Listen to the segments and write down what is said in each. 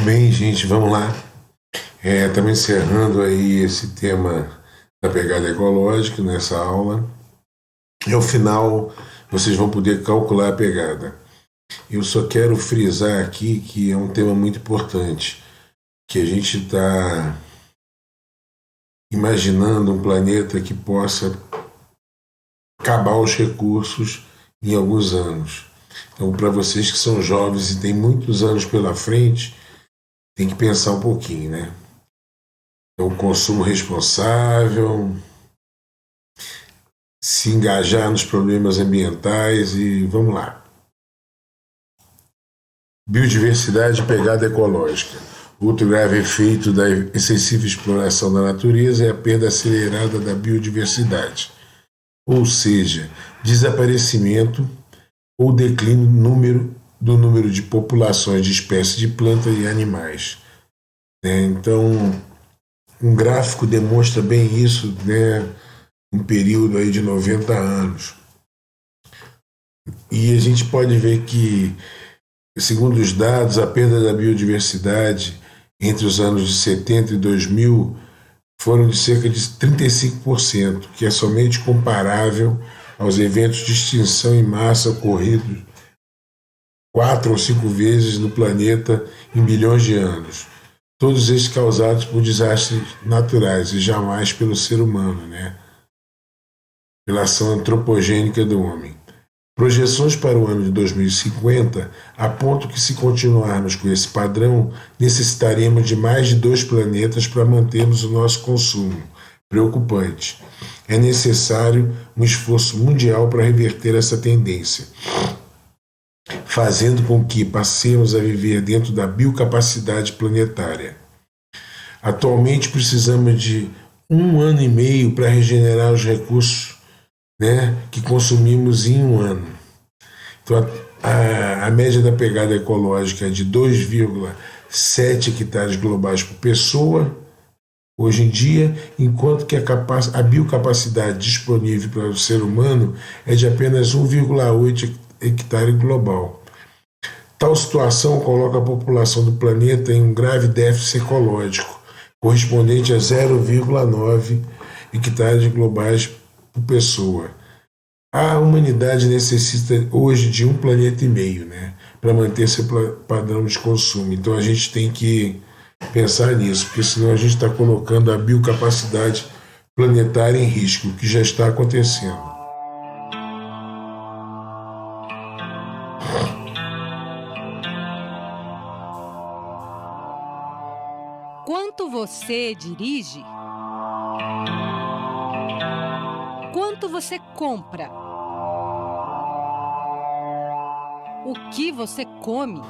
Bem, gente, vamos lá. Estamos encerrando aí esse tema da pegada ecológica nessa aula. E ao final vocês vão poder calcular a pegada. Eu só quero frisar aqui que é um tema muito importante, que a gente está imaginando um planeta que possa acabar os recursos em alguns anos. Então, para vocês que são jovens e têm muitos anos pela frente, tem que pensar um pouquinho, né? Então, consumo responsável, se engajar nos problemas ambientais e vamos lá. Biodiversidade e pegada ecológica. Outro grave efeito da excessiva exploração da natureza é a perda acelerada da biodiversidade, ou seja, desaparecimento ou declínio do número de populações de espécies de plantas e animais. Então, um gráfico demonstra bem isso, né? Um período aí de 90 anos. E a gente pode ver que, segundo os dados, a perda da biodiversidade entre os anos de 70 e 2000 foram de cerca de 35%, que é somente comparável aos eventos de extinção em massa ocorridos 4 ou 5 vezes no planeta em bilhões de anos. Todos esses causados por desastres naturais e jamais pelo ser humano, né? Pela ação antropogênica do homem. Projeções para o ano de 2050 apontam que, se continuarmos com esse padrão, necessitaremos de mais de 2 planetas para mantermos o nosso consumo. Preocupante. É necessário um esforço mundial para reverter essa tendência, fazendo com que passemos a viver dentro da biocapacidade planetária. Atualmente precisamos de 1 ano e meio para regenerar os recursos, né, que consumimos em 1 ano. Então, a média da pegada ecológica é de 2,7 hectares globais por pessoa, hoje em dia, enquanto que a biocapacidade disponível para o ser humano é de apenas 1,8 hectare global. Tal situação coloca a população do planeta em um grave déficit ecológico, correspondente a 0,9 hectares globais por pessoa. A humanidade necessita hoje de 1,5 planeta, né, para manter seu padrão de consumo. Então a gente tem que pensar nisso, porque senão a gente está colocando a biocapacidade planetária em risco, o que já está acontecendo. Quanto você dirige? Quanto você compra? O que você come?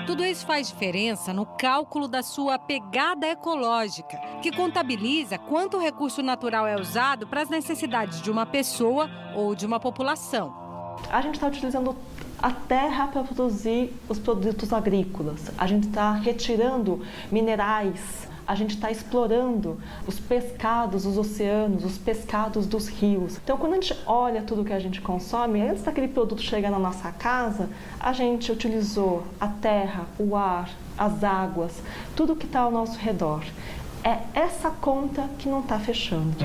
Tudo isso faz diferença no cálculo da sua pegada ecológica, que contabiliza quanto recurso natural é usado para as necessidades de uma pessoa ou de uma população. A gente está utilizando a terra para produzir os produtos agrícolas, a gente está retirando minerais, a gente está explorando os pescados dos oceanos, os pescados dos rios. Então, quando a gente olha tudo que a gente consome, antes daquele produto chegar na nossa casa, a gente utilizou a terra, o ar, as águas, tudo que está ao nosso redor. É essa conta que não está fechando.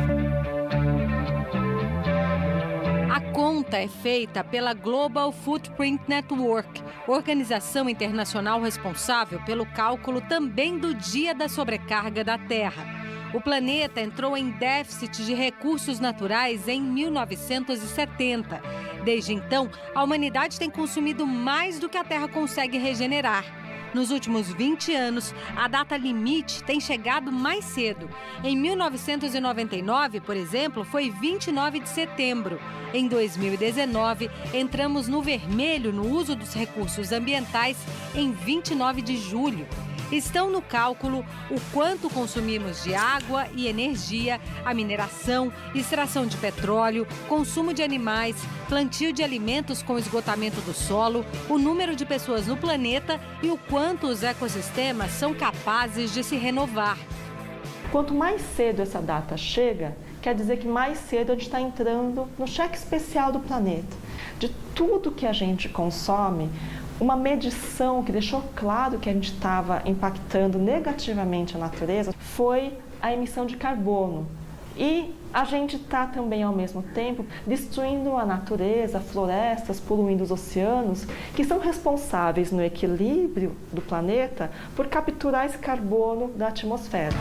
A conta é feita pela Global Footprint Network, organização internacional responsável pelo cálculo também do Dia da Sobrecarga da Terra. O planeta entrou em déficit de recursos naturais em 1970. Desde então, a humanidade tem consumido mais do que a Terra consegue regenerar. Nos últimos 20 anos, a data limite tem chegado mais cedo. Em 1999, por exemplo, foi 29 de setembro. Em 2019, entramos no vermelho no uso dos recursos ambientais em 29 de julho. Estão no cálculo o quanto consumimos de água e energia, a mineração, extração de petróleo, consumo de animais, plantio de alimentos com esgotamento do solo, o número de pessoas no planeta e o quanto os ecossistemas são capazes de se renovar. Quanto mais cedo essa data chega, quer dizer que mais cedo a gente está entrando no cheque especial do planeta. De tudo que a gente consome, Uma medição que deixou claro que a gente estava impactando negativamente a natureza foi a emissão de carbono. E a gente está também, ao mesmo tempo, destruindo a natureza, florestas, poluindo os oceanos, que são responsáveis no equilíbrio do planeta por capturar esse carbono da atmosfera.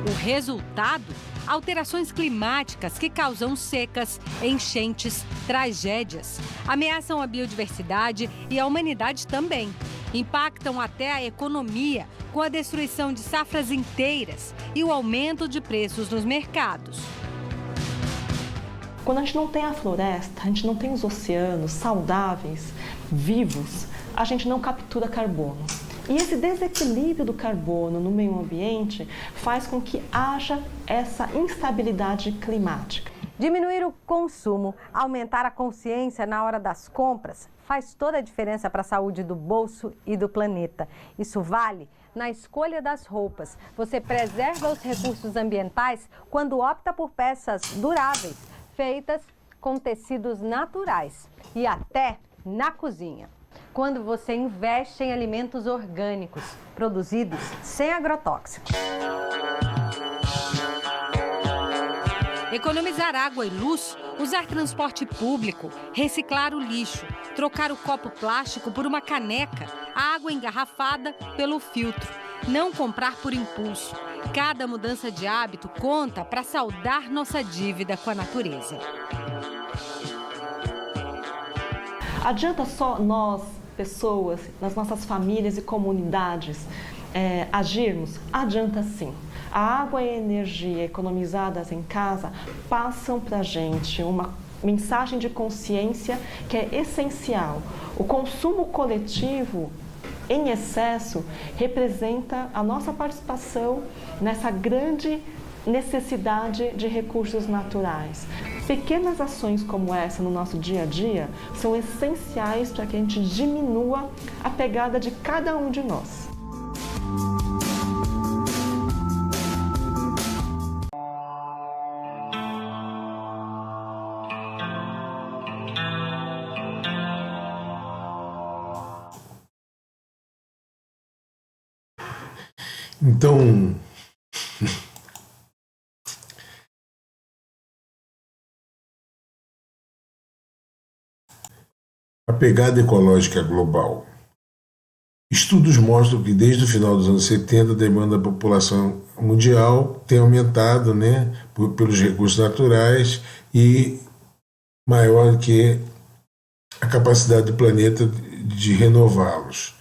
O resultado? Alterações climáticas que causam secas, enchentes, tragédias. Ameaçam a biodiversidade e a humanidade também. Impactam até a economia, com a destruição de safras inteiras e o aumento de preços nos mercados. Quando a gente não tem a floresta, a gente não tem os oceanos saudáveis, vivos, a gente não captura carbono. E esse desequilíbrio do carbono no meio ambiente faz com que haja essa instabilidade climática. Diminuir o consumo, aumentar a consciência na hora das compras, faz toda a diferença para a saúde do bolso e do planeta. Isso vale na escolha das roupas. Você preserva os recursos ambientais quando opta por peças duráveis, feitas com tecidos naturais e até na cozinha. Quando você investe em alimentos orgânicos, produzidos sem agrotóxicos. Economizar água e luz, usar transporte público, reciclar o lixo, trocar o copo plástico por uma caneca, a água engarrafada pelo filtro, não comprar por impulso. Cada mudança de hábito conta para saldar nossa dívida com a natureza. Adianta só nós, pessoas, nas nossas famílias e comunidades, agirmos? Adianta sim. A água e a energia economizadas em casa passam para a gente uma mensagem de consciência que é essencial. O consumo coletivo em excesso representa a nossa participação nessa grande necessidade de recursos naturais. Pequenas ações como essa no nosso dia a dia são essenciais para que a gente diminua a pegada de cada um de nós. Então, a pegada ecológica global. Estudos mostram que desde o final dos anos 70 a demanda da população mundial tem aumentado, pelos recursos naturais e maior que a capacidade do planeta de renová-los.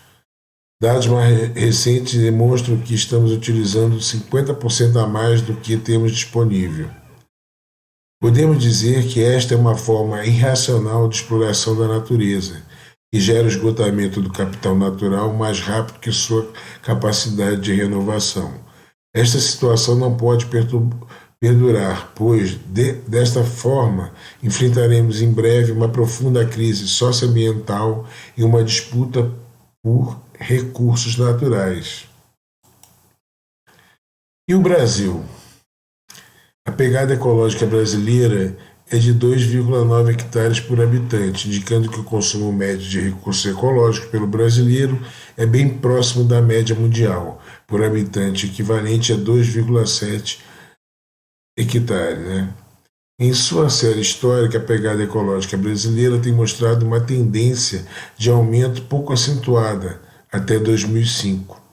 Dados mais recentes demonstram que estamos utilizando 50% a mais do que temos disponível. Podemos dizer que esta é uma forma irracional de exploração da natureza, que gera o esgotamento do capital natural mais rápido que sua capacidade de renovação. Esta situação não pode perdurar, pois, desta forma, enfrentaremos em breve uma profunda crise socioambiental e uma disputa por recursos naturais. E o Brasil? A pegada ecológica brasileira é de 2,9 hectares por habitante, indicando que o consumo médio de recursos ecológicos pelo brasileiro é bem próximo da média mundial, por habitante, equivalente a 2,7 hectares. Em sua série histórica, a pegada ecológica brasileira tem mostrado uma tendência de aumento pouco acentuada até 2005.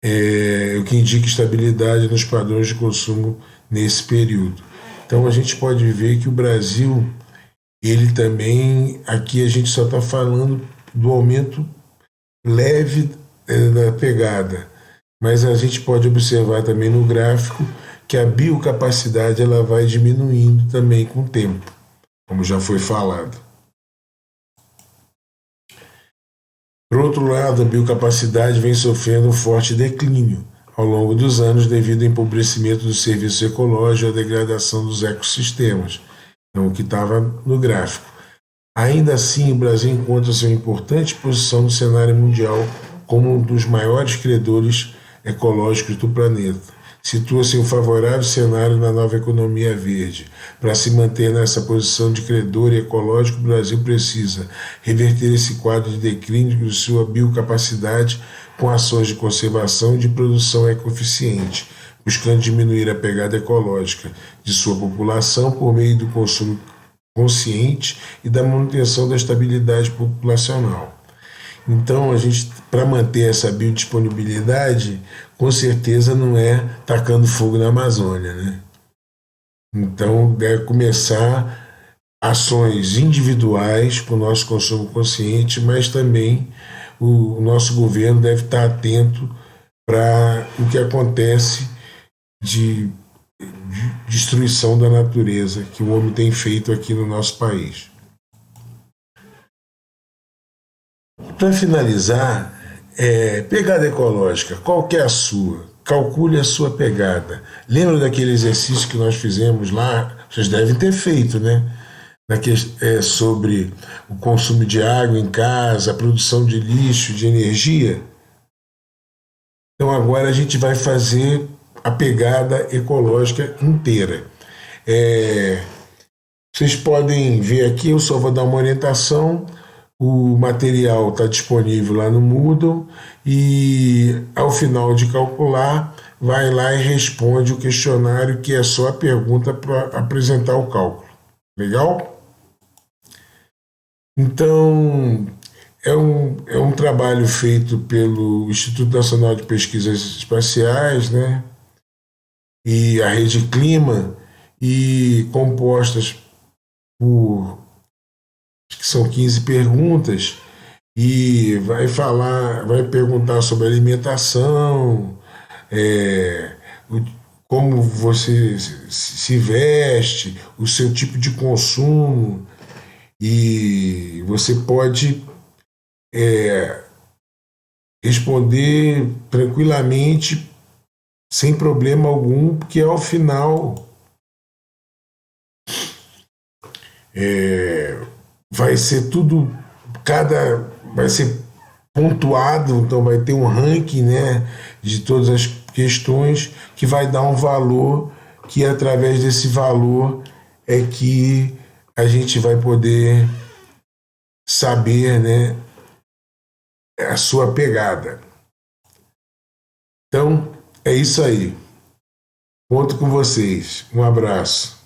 O que indica estabilidade nos padrões de consumo nesse período. Então a gente pode ver que o Brasil, ele também, aqui a gente só está falando do aumento leve da pegada, mas a gente pode observar também no gráfico que a biocapacidade ela vai diminuindo também com o tempo, como já foi falado. Por outro lado, a biocapacidade vem sofrendo um forte declínio ao longo dos anos devido ao empobrecimento dos serviços ecológicos e à degradação dos ecossistemas, então, o que estava no gráfico. Ainda assim, o Brasil encontra-se em importante posição no cenário mundial como um dos maiores credores ecológicos do planeta. situa-se em um favorável cenário na nova economia verde. Para se manter nessa posição de credor e ecológico, o Brasil precisa reverter esse quadro de declínio de sua biocapacidade com ações de conservação e de produção ecoeficiente, buscando diminuir a pegada ecológica de sua população por meio do consumo consciente e da manutenção da estabilidade populacional. Então, a gente, para manter essa biodisponibilidade, com certeza não é tacando fogo na Amazônia, né? Então, deve começar ações individuais com o nosso consumo consciente, mas também o nosso governo deve estar atento para o que acontece de destruição da natureza que o homem tem feito aqui no nosso país. Para finalizar, pegada ecológica, qual que é a sua? Calcule a sua pegada. Lembra daquele exercício que nós fizemos lá? Vocês devem ter feito, né? Sobre o consumo de água em casa, a produção de lixo, de energia. Então agora a gente vai fazer a pegada ecológica inteira. Vocês podem ver aqui, eu só vou dar uma orientação. O material está disponível lá no Moodle e, ao final de calcular, vai lá e responde o questionário, que é só a pergunta para apresentar o cálculo. Legal? Então, é um trabalho feito pelo Instituto Nacional de Pesquisas Espaciais, né? E a Rede Clima, e compostas por, que são 15 perguntas, e vai perguntar sobre alimentação, como você se veste, o seu tipo de consumo, e você pode responder tranquilamente, sem problema algum, porque ao final vai ser tudo, vai ser pontuado, então vai ter um ranking, né, de todas as questões, que vai dar um valor, que através desse valor é que a gente vai poder saber, né, a sua pegada. Então, é isso aí. Conto com vocês. Um abraço.